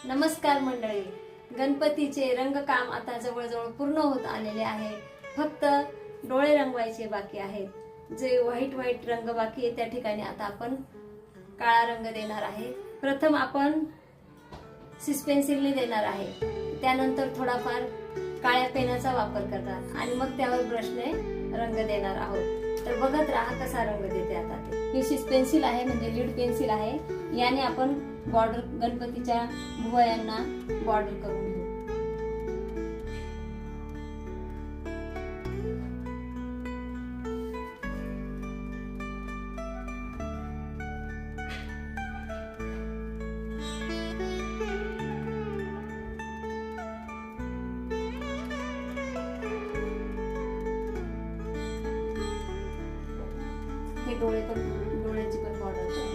नमस्कार मंडळी, गणपतीचे रंगकाम आता जवळजवळ पूर्ण होत आलेले आहे. फक्त डोळे रंगवायचे बाकी आहेत. जे व्हाईट रंग बाकी आहे त्या ठिकाणी आता आपण काळा रंग देणार आहे. प्रथम आपण सिस पेन्सिलने देणार आहे, त्यानंतर थोडाफार काळ्या पेनाचा वापर करणार आणि मग त्यावर ब्रशने रंग देणार आहोत. तर बघत राहा कसा रंग देते आता ते. ही सिस पेन्सिल आहे म्हणजे लीड पेन्सिल आहे. याने आपण बॉर्डर गणपतीच्या भुवयांना बॉर्डर करून घेऊ. हे डोळ्याची पण बॉर्डर करू.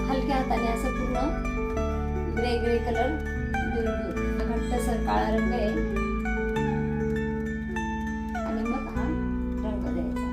हलक्या हाताने असं पूर्ण ग्रे कलर घट्टसर काळा रंग आहे आणि मग हा रंग द्यायचा.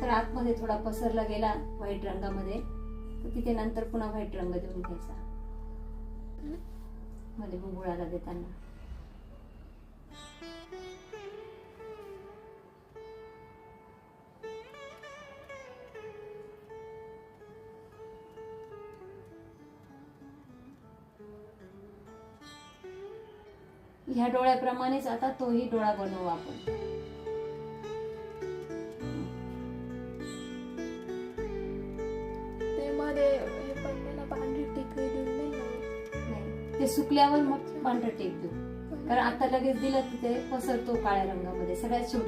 तर आतमध्ये थोडा पसरला गेला व्हाईट रंगामध्ये, तर तिथे नंतर पुन्हा व्हाईट रंग देऊन घ्यायचा मध्ये बुबुळाला देताना. ह्या डोळ्याप्रमाणेच आता तोही डोळा बनवू आपण. ते सुकल्यावर मग पांढरं टेक देऊ, कारण आता लगेच दिलं तिथे पसरतो काळ्या रंगामध्ये. सगळ्यात शेवटी